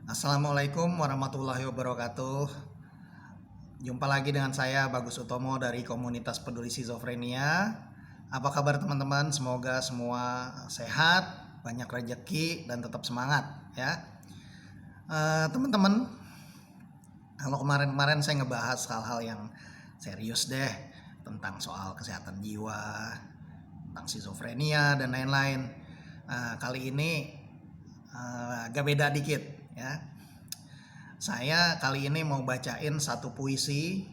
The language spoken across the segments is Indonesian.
Assalamualaikum warahmatullahi wabarakatuh. Jumpa lagi dengan saya Bagus Utomo dari komunitas peduli skizofrenia. Apa kabar teman-teman? Semoga semua sehat, banyak rezeki dan tetap semangat ya. Teman-teman, kalau kemarin-kemarin saya ngebahas hal-hal yang serius deh tentang soal kesehatan jiwa, tentang skizofrenia dan lain-lain. Kali ini agak beda dikit ya. Saya kali ini mau bacain satu puisi.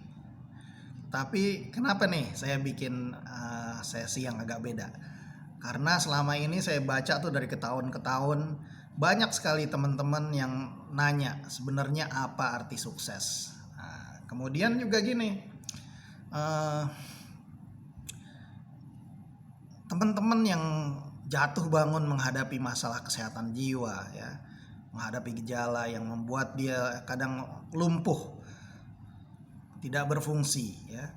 Tapi kenapa nih saya bikin sesi yang agak beda? Karena selama ini saya baca tuh dari ke tahun ke tahun, banyak sekali teman-teman yang nanya sebenarnya apa arti sukses. Kemudian juga gini, teman-teman yang jatuh bangun menghadapi masalah kesehatan jiwa ya, menghadapi gejala yang membuat dia kadang lumpuh, tidak berfungsi ya.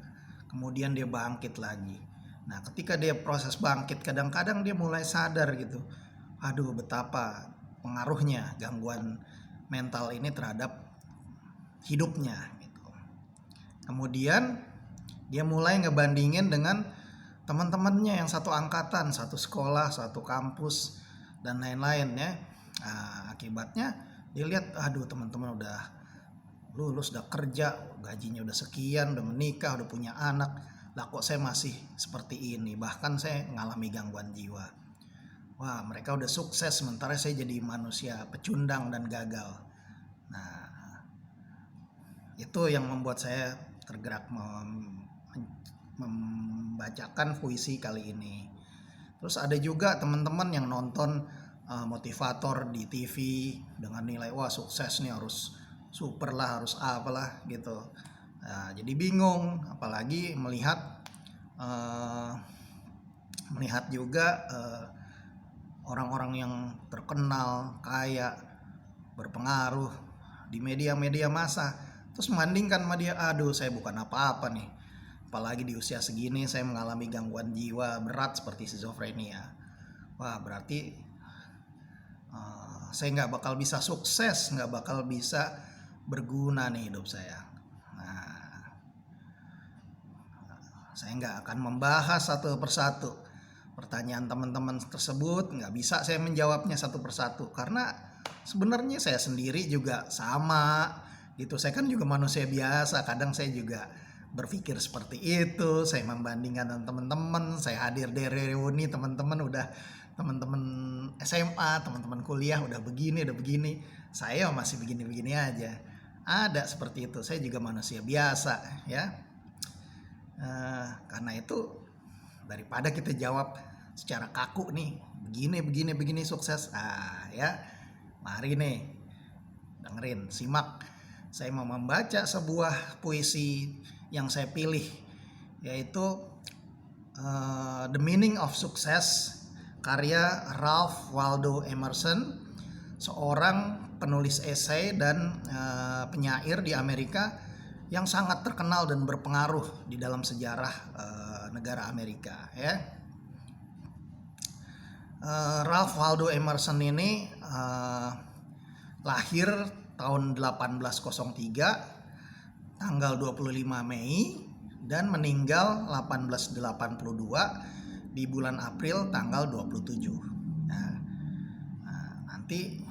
Kemudian dia bangkit lagi. Nah, ketika dia proses bangkit, kadang-kadang dia mulai sadar gitu. Aduh, betapa pengaruhnya gangguan mental ini terhadap hidupnya gitu. Kemudian dia mulai ngebandingin dengan teman-temannya yang satu angkatan, satu sekolah, satu kampus dan lain-lain ya. Akibatnya dia lihat, aduh teman-teman udah lulus, udah kerja, gajinya udah sekian, udah menikah, udah punya anak, lah kok saya masih seperti ini, bahkan saya mengalami gangguan jiwa. Wah, mereka udah sukses sementara saya jadi manusia pecundang dan gagal. Nah, itu yang membuat saya tergerak membacakan puisi kali ini. Terus ada juga teman-teman yang nonton motivator di TV dengan nilai wah sukses nih harus super lah, harus apalah gitu. Jadi bingung, apalagi melihat juga orang-orang yang terkenal, kaya, berpengaruh di media-media massa, terus membandingkan sama dia. Aduh, saya bukan apa-apa nih, apalagi di usia segini saya mengalami gangguan jiwa berat seperti skizofrenia. Wah, berarti saya nggak bakal bisa sukses, nggak bakal bisa berguna nih hidup saya. Nah, saya nggak akan membahas satu persatu pertanyaan teman-teman tersebut, nggak bisa saya menjawabnya satu persatu karena sebenarnya saya sendiri juga sama gitu. Saya kan juga manusia biasa, kadang saya juga berpikir seperti itu. Saya membandingkan dengan teman-teman, saya hadir di reuni teman-teman SMA, teman-teman kuliah udah begini, saya masih begini-begini aja. Ada seperti itu, saya juga manusia biasa ya. Karena itu daripada kita jawab secara kaku nih, begini sukses, ya mari nih dengerin, simak. Saya mau membaca sebuah puisi yang saya pilih, yaitu The Meaning of Success, karya Ralph Waldo Emerson, seorang penulis esai dan penyair di Amerika yang sangat terkenal dan berpengaruh di dalam sejarah negara Amerika ya. Ralph Waldo Emerson ini lahir tahun 1803 tanggal 25 Mei dan meninggal 1882 di bulan April tanggal 27. Nah, nanti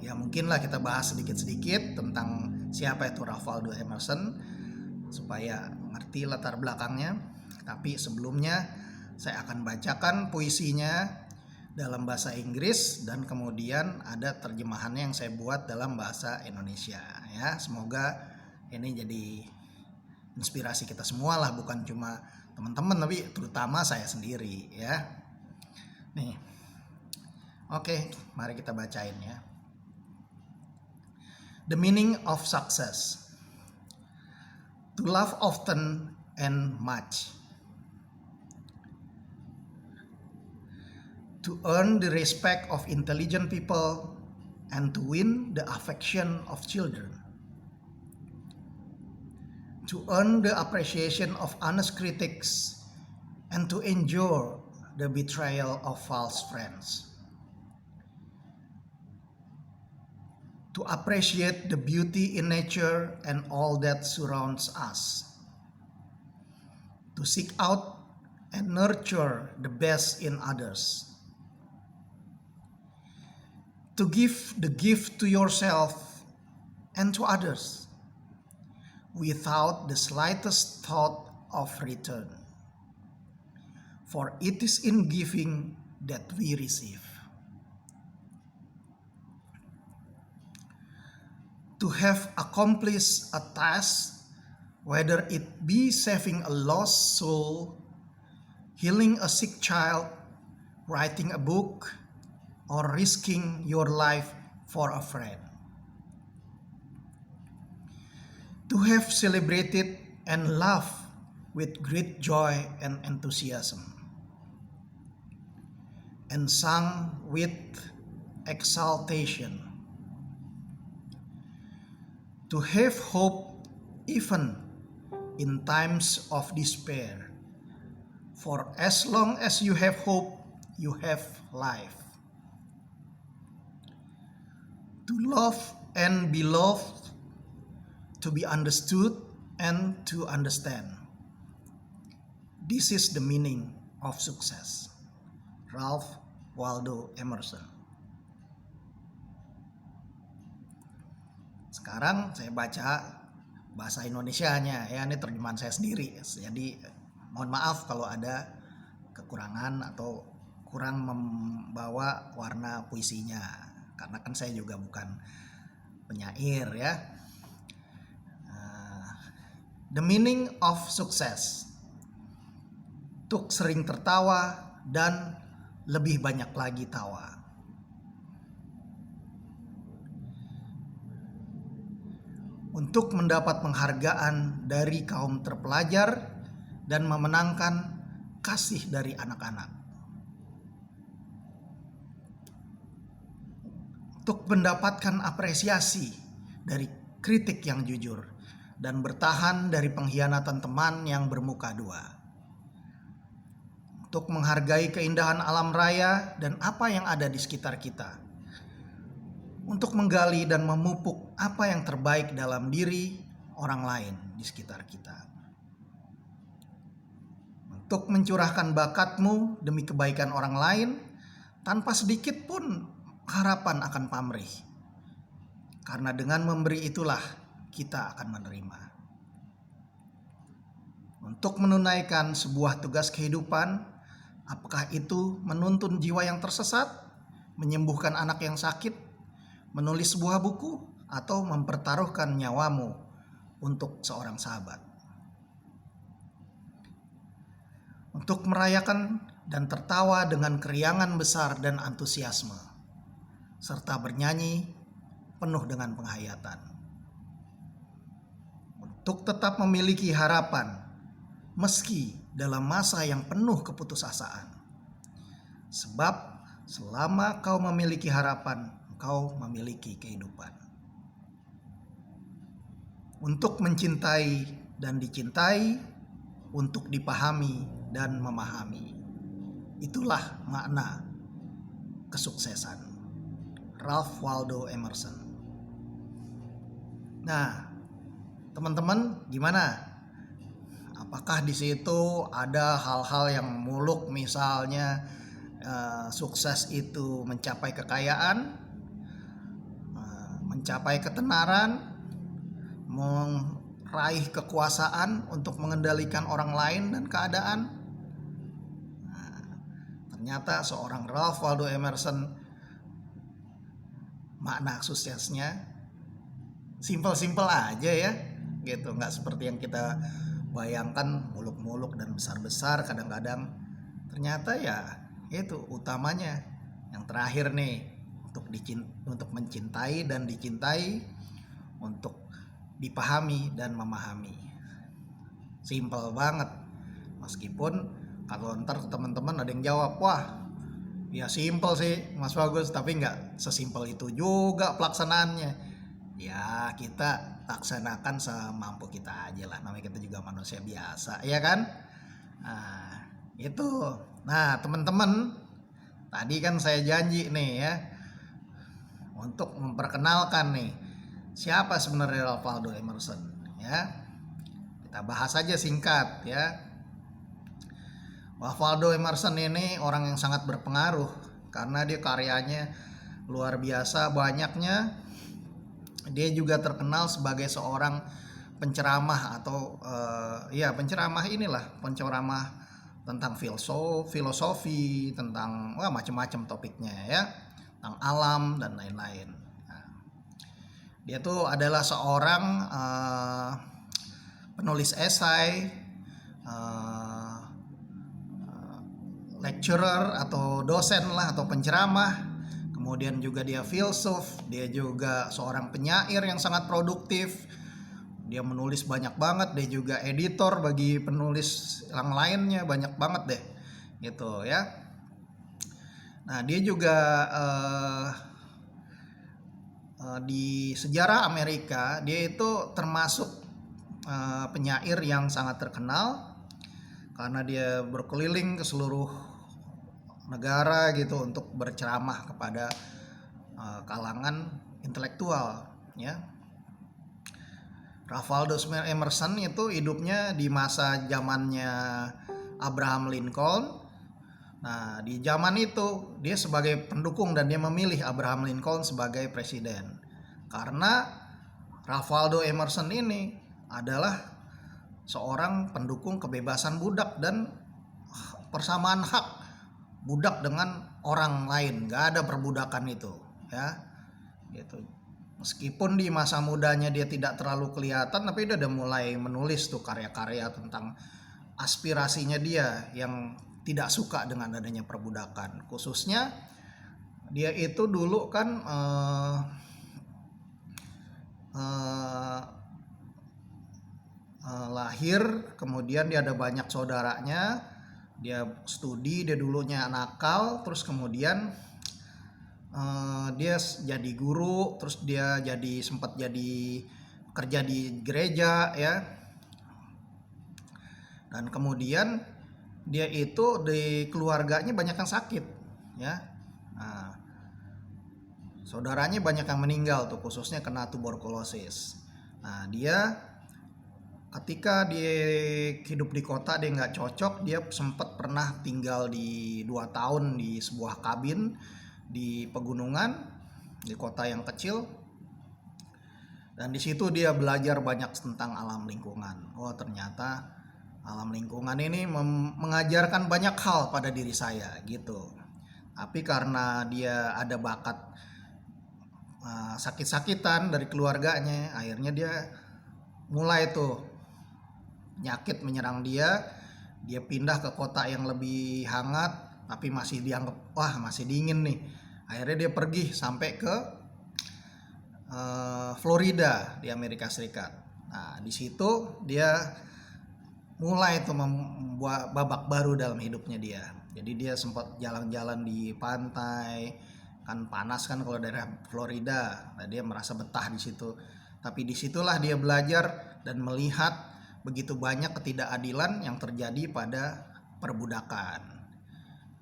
ya mungkinlah kita bahas sedikit-sedikit tentang siapa itu Ralph Waldo Emerson supaya ngerti latar belakangnya. Tapi sebelumnya saya akan bacakan puisinya dalam bahasa Inggris dan kemudian ada terjemahannya yang saya buat dalam bahasa Indonesia ya. Semoga ini jadi inspirasi kita semua lah, bukan cuma teman-teman tapi terutama saya sendiri ya. Nih. Oke, mari kita bacain ya. The meaning of success. To love often and much. To earn the respect of intelligent people and to win the affection of children. To earn the appreciation of honest critics and to endure the betrayal of false friends. to appreciate the beauty in nature and all that surrounds us, to seek out and nurture the best in others, to give the gift to yourself and to others without the slightest thought of return. For it is in giving that we receive. To have accomplished a task, whether it be saving a lost soul, healing a sick child, writing a book, or risking your life for a friend. To have celebrated and laughed with great joy and enthusiasm, and sung with exaltation. To have hope even in times of despair. For as long as you have hope, you have life. To love and be loved, to be understood and to understand. This is the meaning of success. Ralph Waldo Emerson. Sekarang saya baca bahasa Indonesianya, ya ini terjemahan saya sendiri. Jadi mohon maaf kalau ada kekurangan atau kurang membawa warna puisinya, karena kan saya juga bukan penyair ya. The meaning of success. Untuk sering tertawa dan lebih banyak lagi tawa. Untuk mendapat penghargaan dari kaum terpelajar dan memenangkan kasih dari anak-anak. Untuk mendapatkan apresiasi dari kritik yang jujur dan bertahan dari pengkhianatan teman yang bermuka dua. Untuk menghargai keindahan alam raya dan apa yang ada di sekitar kita. Untuk menggali dan memupuk apa yang terbaik dalam diri orang lain di sekitar kita. Untuk mencurahkan bakatmu demi kebaikan orang lain tanpa sedikit pun harapan akan pamrih. Karena dengan memberi itulah kita akan menerima. Untuk menunaikan sebuah tugas kehidupan, apakah itu menuntun jiwa yang tersesat, menyembuhkan anak yang sakit, menulis sebuah buku, atau mempertaruhkan nyawamu untuk seorang sahabat. Untuk merayakan dan tertawa dengan keriangan besar dan antusiasme, serta bernyanyi penuh dengan penghayatan. Untuk tetap memiliki harapan meski dalam masa yang penuh keputusasaan. Sebab selama kau memiliki harapan, kau memiliki kehidupan. Untuk mencintai dan dicintai, untuk dipahami dan memahami. Itulah makna kesuksesan. Ralph Waldo Emerson. Nah, teman-teman gimana? Apakah di situ ada hal-hal yang muluk, misalnya sukses itu mencapai kekayaan, mencapai ketenaran, meraih kekuasaan untuk mengendalikan orang lain dan keadaan? Ternyata seorang Ralph Waldo Emerson, makna suksesnya simpel-simpel aja ya, gitu. Nggak seperti yang kita bayangkan muluk-muluk dan besar-besar. Kadang-kadang ternyata ya itu utamanya yang terakhir nih, untuk mencintai dan dicintai, untuk dipahami dan memahami. Simpel banget. Meskipun kalau ntar teman-teman ada yang jawab, wah ya simpel sih Mas Bagus, tapi nggak sesimpel itu juga pelaksanaannya. Ya kita laksanakan semampu kita aja lah, namanya kita juga manusia biasa, ya kan? Nah itu. Nah teman-teman, tadi kan saya janji nih ya, untuk memperkenalkan nih siapa sebenarnya Ralph Waldo Emerson ya. Kita bahas aja singkat ya. Ralph Waldo Emerson ini orang yang sangat berpengaruh karena dia karyanya luar biasa banyaknya. Dia juga terkenal sebagai seorang penceramah atau penceramah tentang filosofi, tentang macam-macam topiknya ya, tentang alam dan lain-lain. Nah, dia tuh adalah seorang penulis esai, lecturer atau dosen lah atau penceramah. Kemudian juga dia filsuf, dia juga seorang penyair yang sangat produktif. Dia menulis banyak banget, dia juga editor bagi penulis yang lainnya, banyak banget deh gitu ya. Nah, dia juga di sejarah Amerika dia itu termasuk penyair yang sangat terkenal karena dia berkeliling ke seluruh negara gitu untuk berceramah kepada kalangan intelektual ya. Ralph Waldo Emerson itu hidupnya di masa zamannya Abraham Lincoln. Nah, di zaman itu dia sebagai pendukung dan dia memilih Abraham Lincoln sebagai presiden. Karena Ralph Waldo Emerson ini adalah seorang pendukung kebebasan budak dan persamaan hak budak dengan orang lain, gak ada perbudakan itu ya gitu. Meskipun di masa mudanya dia tidak terlalu kelihatan, tapi dia udah mulai menulis tuh karya-karya tentang aspirasinya dia yang tidak suka dengan adanya perbudakan. Khususnya dia itu dulu kan lahir, kemudian dia ada banyak saudaranya, dia studi, dia dulunya nakal, terus kemudian dia jadi guru, terus dia sempat jadi kerja di gereja ya. Dan kemudian dia itu di keluarganya banyak yang sakit ya. Nah, saudaranya banyak yang meninggal tuh, khususnya kena tuberkulosis. Nah, dia ketika dia hidup di kota dia nggak cocok, dia sempat pernah tinggal di 2 tahun di sebuah kabin di pegunungan di kota yang kecil, dan di situ dia belajar banyak tentang alam lingkungan. Oh, ternyata alam lingkungan ini mengajarkan banyak hal pada diri saya gitu. Tapi karena dia ada bakat sakit-sakitan dari keluarganya, akhirnya dia mulai tuh penyakit menyerang dia. Dia pindah ke kota yang lebih hangat, tapi masih dianggap masih dingin nih. Akhirnya dia pergi sampai ke Florida di Amerika Serikat. Nah, di situ dia mulai tuh membuat babak baru dalam hidupnya dia. Jadi dia sempat jalan-jalan di pantai, kan panas kan kalau daerah Florida. Nah, dia merasa betah di situ. Tapi disitulah dia belajar dan melihat begitu banyak ketidakadilan yang terjadi pada perbudakan.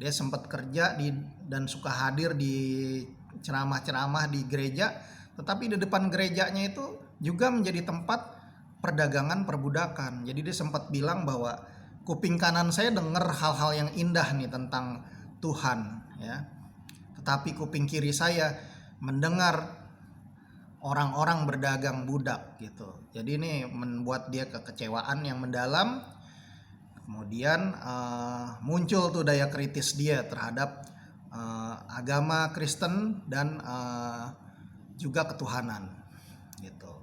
Dia sempat kerja dan suka hadir di ceramah-ceramah di gereja, tetapi di depan gerejanya itu juga menjadi tempat perdagangan perbudakan. Jadi dia sempat bilang bahwa kuping kanan saya dengar hal-hal yang indah nih tentang Tuhan ya, tetapi kuping kiri saya mendengar orang-orang berdagang budak gitu. Jadi ini membuat dia kekecewaan yang mendalam. Kemudian muncul tuh daya kritis dia terhadap agama Kristen dan juga ketuhanan gitu.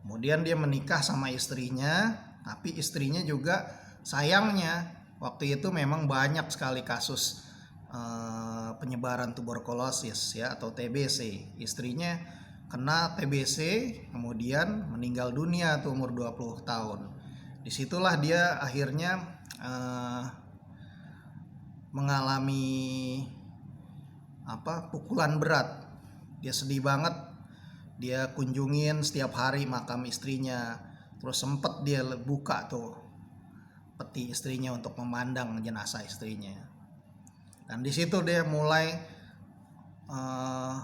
Kemudian dia menikah sama istrinya, tapi istrinya juga sayangnya waktu itu memang banyak sekali kasus penyebaran tuberkulosis ya atau TBC. Istrinya kena TBC, kemudian meninggal dunia tuh umur 20 tahun. Disitulah dia akhirnya mengalami pukulan berat. Dia sedih banget. Dia kunjungin setiap hari makam istrinya. Terus sempet dia buka tuh peti istrinya untuk memandang jenazah istrinya. Dan di situ dia mulai uh,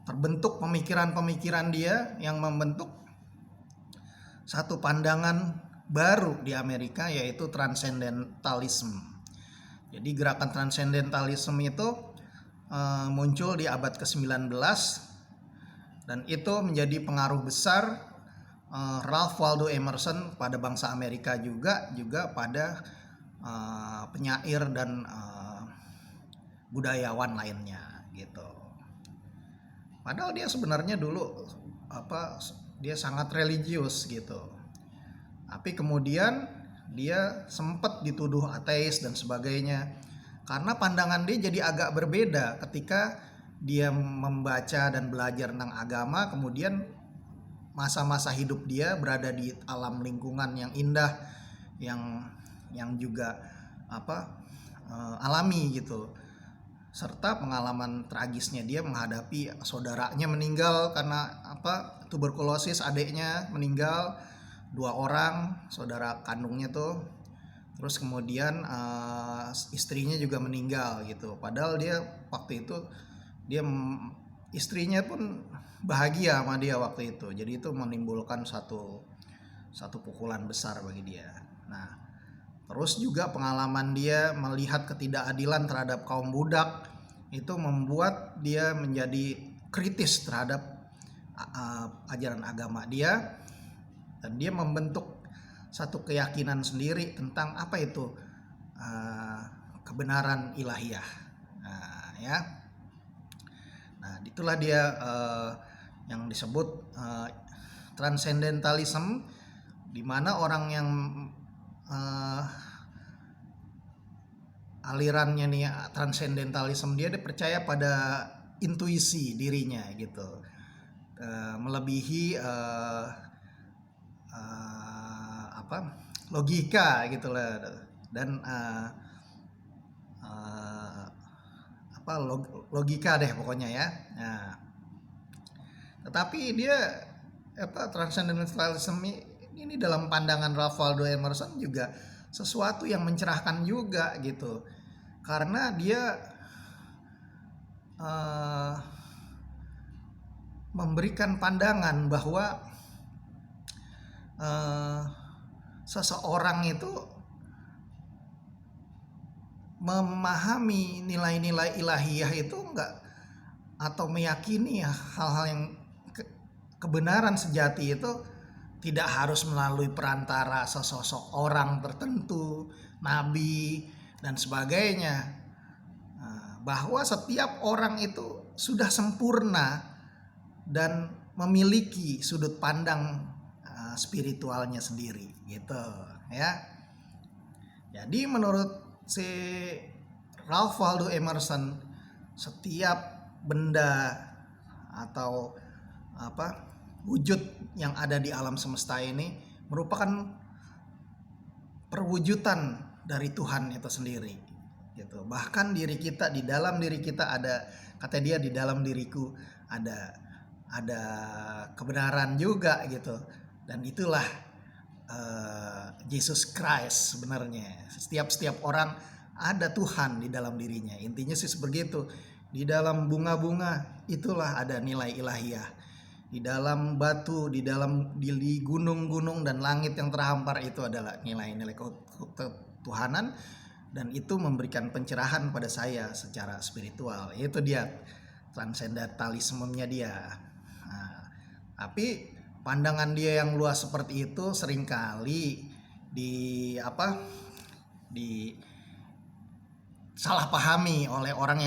terbentuk pemikiran-pemikiran dia yang membentuk satu pandangan baru di Amerika, yaitu transcendentalism. Jadi gerakan transcendentalism itu muncul di abad ke-19 dan itu menjadi pengaruh besar Ralph Waldo Emerson pada bangsa Amerika juga pada penyair dan budayawan lainnya gitu. Padahal dia sebenarnya dulu dia sangat religius gitu. Tapi kemudian dia sempat dituduh ateis dan sebagainya. Karena pandangan dia jadi agak berbeda ketika dia membaca dan belajar tentang agama, kemudian masa-masa hidup dia berada di alam lingkungan yang indah, yang juga alami gitu. Serta pengalaman tragisnya dia menghadapi saudaranya meninggal karena tuberkulosis, adiknya meninggal, 2 orang saudara kandungnya tuh, terus kemudian istrinya juga meninggal gitu. Padahal dia waktu itu istrinya pun bahagia sama dia waktu itu, jadi itu menimbulkan satu pukulan besar bagi dia. Nah, terus juga pengalaman dia melihat ketidakadilan terhadap kaum budak itu membuat dia menjadi kritis terhadap ajaran agama dia, dan dia membentuk satu keyakinan sendiri tentang apa itu kebenaran ilahiyah. Nah, itulah dia yang disebut transcendentalism, di mana orang yang alirannya nih transcendentalism dia percaya pada intuisi dirinya gitu, melebihi logika gitu lah, dan logika deh pokoknya ya. Nah, tetapi dia transcendentalism ini dalam pandangan Ralph Waldo Emerson juga sesuatu yang mencerahkan juga gitu, karena dia memberikan pandangan bahwa seseorang itu memahami nilai-nilai ilahiyah itu enggak, atau meyakini hal-hal yang kebenaran sejati itu tidak harus melalui perantara sesosok orang tertentu, nabi dan sebagainya. Bahwa setiap orang itu sudah sempurna dan memiliki sudut pandang spiritualnya sendiri gitu ya. Jadi menurut si Ralph Waldo Emerson, setiap benda atau wujud yang ada di alam semesta ini merupakan perwujudan dari Tuhan itu sendiri gitu. Bahkan diri kita, di dalam diri kita ada, kata dia, di dalam diriku ada kebenaran juga gitu. Dan itulah Jesus Christ sebenarnya. Setiap orang ada Tuhan di dalam dirinya. Intinya sih seperti itu. Di dalam bunga-bunga itulah ada nilai ilahiyah. Di dalam batu, di gunung-gunung dan langit yang terhampar itu adalah nilai-nilai ketuhanan, dan itu memberikan pencerahan pada saya secara spiritual. Itu dia transcendentalismenya dia. Nah, tapi pandangan dia yang luas seperti itu seringkali salah pahami oleh orang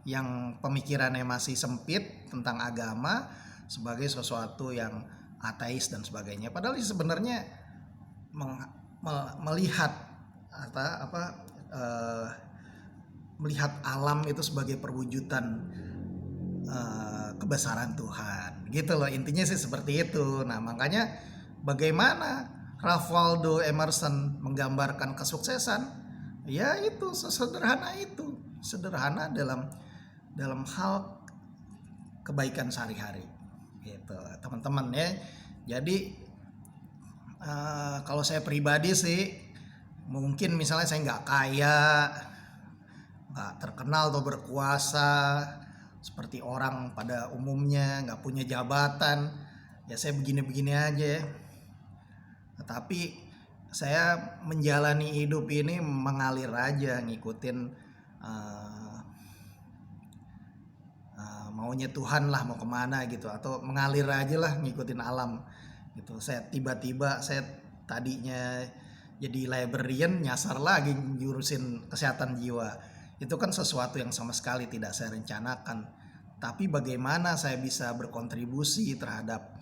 yang pemikirannya masih sempit tentang agama sebagai sesuatu yang ateis dan sebagainya. Padahal sebenarnya melihat alam itu sebagai perwujudan kebesaran Tuhan gitu loh, intinya sih seperti itu. Nah, makanya bagaimana Ralph Waldo Emerson menggambarkan kesuksesan, ya itu sederhana dalam hal kebaikan sehari-hari gitu teman-teman ya. Jadi kalau saya pribadi sih, mungkin misalnya saya nggak kaya, nggak terkenal atau berkuasa, seperti orang pada umumnya, nggak punya jabatan, ya saya begini-begini aja. Tetapi saya menjalani hidup ini mengalir aja, ngikutin maunya Tuhan lah, mau kemana gitu, atau mengalir aja lah ngikutin alam gitu. Saya tiba-tiba tadinya jadi librarian, nyasar lagi jurusin kesehatan jiwa. Itu kan sesuatu yang sama sekali tidak saya rencanakan, tapi bagaimana saya bisa berkontribusi terhadap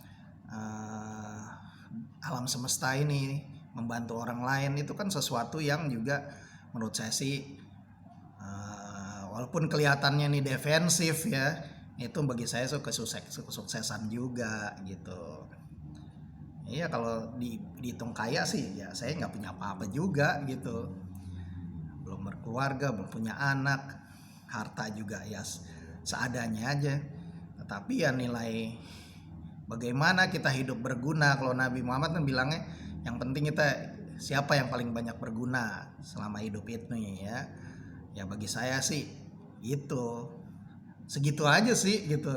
alam semesta ini, membantu orang lain, itu kan sesuatu yang juga menurut saya sih walaupun kelihatannya nih defensif ya, itu bagi saya kesuksesan juga gitu. Iya, kalau dihitung kaya sih ya saya nggak punya apa-apa juga gitu, belum berkeluarga, belum punya anak, harta juga ya seadanya aja. Tetapi ya nilai bagaimana kita hidup berguna, kalau Nabi Muhammad kan bilangnya yang penting kita siapa yang paling banyak berguna selama hidup itu ya. Ya bagi saya sih itu segitu aja sih gitu.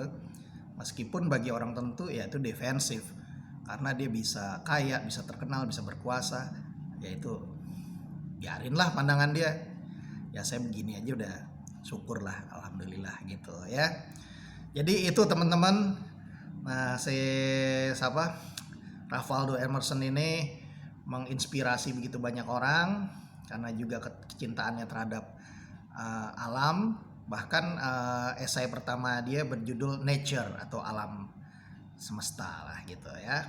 Meskipun bagi orang tentu ya itu defensif, karena dia bisa kaya, bisa terkenal, bisa berkuasa, ya itu biarinlah pandangan dia. Ya saya begini aja udah syukurlah, alhamdulillah gitu ya. Jadi itu teman-teman, Ralph Waldo Emerson ini menginspirasi begitu banyak orang karena juga kecintaannya terhadap alam. Bahkan esai pertama dia berjudul Nature atau alam semesta lah gitu ya.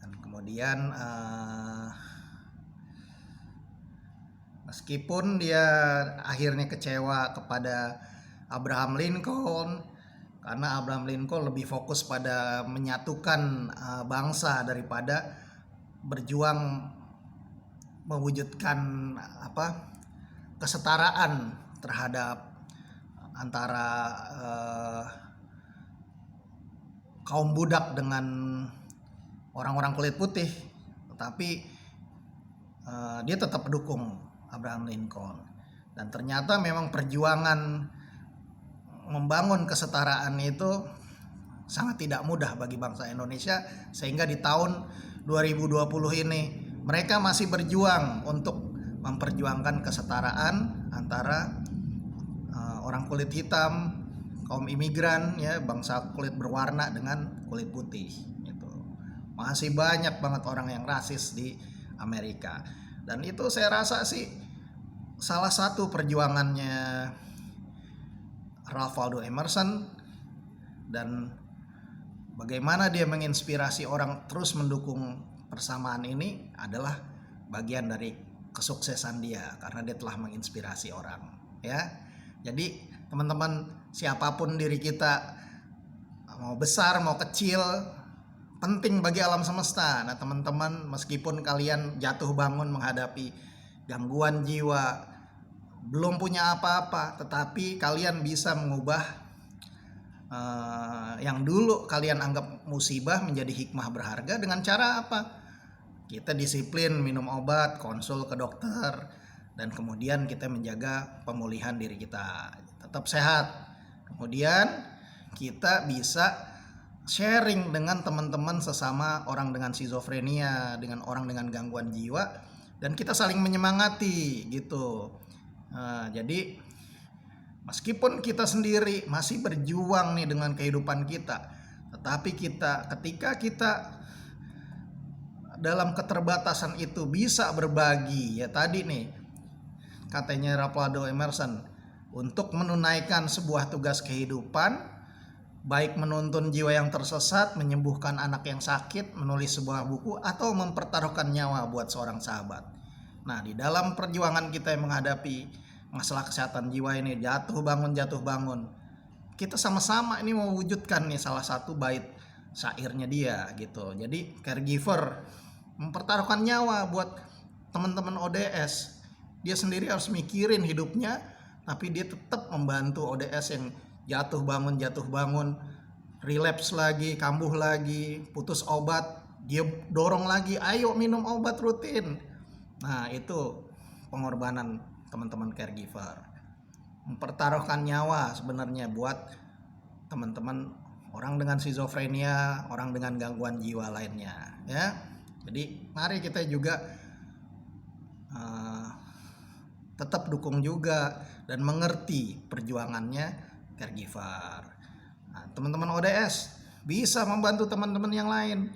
Dan kemudian meskipun dia akhirnya kecewa kepada Abraham Lincoln, karena Abraham Lincoln lebih fokus pada menyatukan bangsa daripada berjuang mewujudkan kesetaraan terhadap antara kaum budak dengan orang-orang kulit putih. Tetapi dia tetap mendukung Abraham Lincoln, dan ternyata memang perjuangan membangun kesetaraan itu sangat tidak mudah bagi bangsa Indonesia, sehingga di tahun 2020 ini mereka masih berjuang untuk memperjuangkan kesetaraan antara orang kulit hitam, kaum imigran ya, bangsa kulit berwarna dengan kulit putih gitu. Masih banyak banget orang yang rasis di Amerika, dan itu saya rasa sih salah satu perjuangannya Ralph Waldo Emerson, dan bagaimana dia menginspirasi orang terus mendukung persamaan ini adalah bagian dari kesuksesan dia, karena dia telah menginspirasi orang ya. Jadi teman-teman, siapapun diri kita, mau besar mau kecil, penting bagi alam semesta. Nah teman-teman, meskipun kalian jatuh bangun menghadapi gangguan jiwa, belum punya apa-apa, tetapi kalian bisa mengubah yang dulu kalian anggap musibah menjadi hikmah berharga dengan cara apa? Kita disiplin minum obat, konsul ke dokter, dan kemudian kita menjaga pemulihan diri kita tetap sehat. Kemudian kita bisa sharing dengan teman-teman sesama orang dengan skizofrenia, dengan orang dengan gangguan jiwa, dan kita saling menyemangati gitu. Jadi meskipun kita sendiri masih berjuang nih dengan kehidupan kita, tetapi ketika kita dalam keterbatasan itu bisa berbagi, ya tadi nih katanya Ralph Waldo Emerson, untuk menunaikan sebuah tugas kehidupan, baik menuntun jiwa yang tersesat, menyembuhkan anak yang sakit, menulis sebuah buku, atau mempertaruhkan nyawa buat seorang sahabat. Nah di dalam perjuangan kita yang menghadapi masalah kesehatan jiwa ini, jatuh bangun, kita sama-sama ini mewujudkan nih salah satu bait syairnya dia gitu. Jadi caregiver mempertaruhkan nyawa buat teman-teman ODS. Dia sendiri harus mikirin hidupnya, tapi dia tetap membantu ODS yang jatuh bangun, relapse lagi, kambuh lagi, putus obat, dia dorong lagi, ayo minum obat rutin. Nah itu pengorbanan teman-teman caregiver. mempertaruhkan nyawa sebenarnya buat teman-teman orang dengan skizofrenia, orang dengan gangguan jiwa lainnya ya. Jadi mari kita juga tetap dukung juga dan mengerti perjuangannya caregiver. Nah, teman-teman ODS bisa membantu teman-teman yang lain.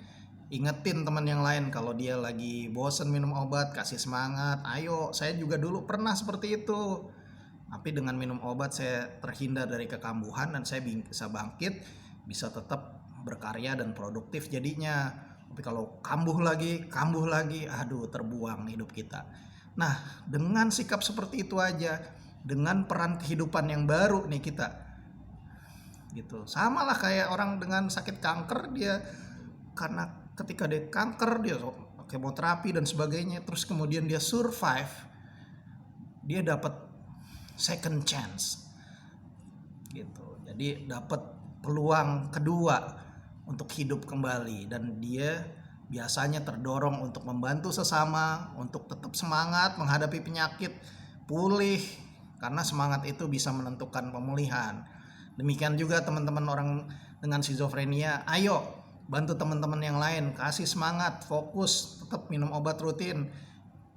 Ingetin teman yang lain kalau dia lagi bosen minum obat, kasih semangat. Ayo, saya juga dulu pernah seperti itu. Tapi dengan minum obat saya terhindar dari kekambuhan dan saya bisa bangkit, bisa tetap berkarya dan produktif jadinya. Tapi kalau kambuh lagi, aduh terbuang hidup kita. Nah, dengan sikap seperti itu aja, dengan peran kehidupan yang baru nih kita, gitu. Sama lah kayak orang dengan sakit kanker, dia karena ketika dia kanker, dia kemoterapi dan sebagainya, terus kemudian dia survive, dia dapat second chance, gitu. Jadi dapat peluang kedua untuk hidup kembali dan dia biasanya terdorong untuk membantu sesama, untuk tetap semangat menghadapi penyakit, pulih, karena semangat itu bisa menentukan pemulihan. Demikian juga teman-teman orang dengan skizofrenia, ayo bantu teman-teman yang lain, kasih semangat, fokus, tetap minum obat rutin,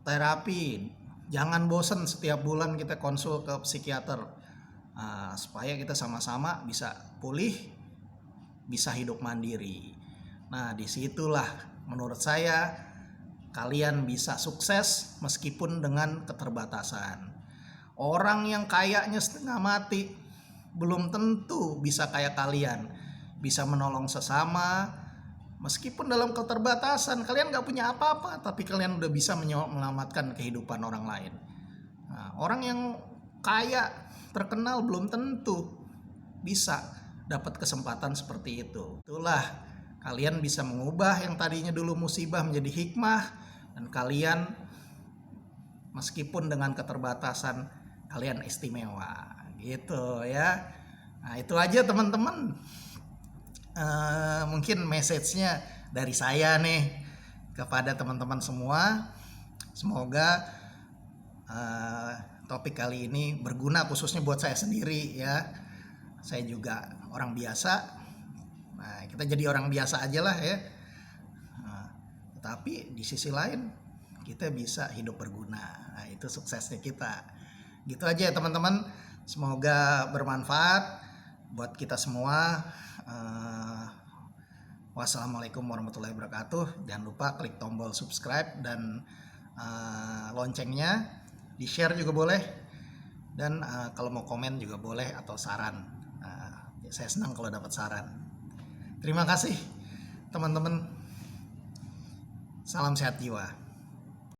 terapi, jangan bosen setiap bulan kita konsul ke psikiater, supaya kita sama-sama bisa pulih, bisa hidup mandiri. Nah, disitulah menurut saya kalian bisa sukses meskipun dengan keterbatasan. Orang yang kayaknya setengah mati belum tentu bisa kayak kalian, bisa menolong sesama meskipun dalam keterbatasan. Kalian gak punya apa-apa, tapi kalian udah bisa menyelamatkan kehidupan orang lain. Nah, orang yang kaya terkenal belum tentu bisa dapat kesempatan seperti itu. Itulah kalian bisa mengubah yang tadinya dulu musibah menjadi hikmah, dan kalian meskipun dengan keterbatasan kalian istimewa, gitu ya. Nah, itu aja teman-teman. Mungkin message-nya dari saya nih kepada teman-teman semua. Semoga topik kali ini berguna khususnya buat saya sendiri ya. Saya juga orang biasa. Nah, kita jadi orang biasa aja lah ya. Tapi di sisi lain kita bisa hidup berguna. Nah, itu suksesnya kita. Gitu aja ya teman-teman. Semoga bermanfaat buat kita semua. Wassalamualaikum warahmatullahi wabarakatuh. Jangan lupa klik tombol subscribe dan loncengnya. Di share juga boleh. Dan kalau mau komen juga boleh atau saran. Saya senang kalau dapat saran. Terima kasih teman-teman. Salam sehat jiwa.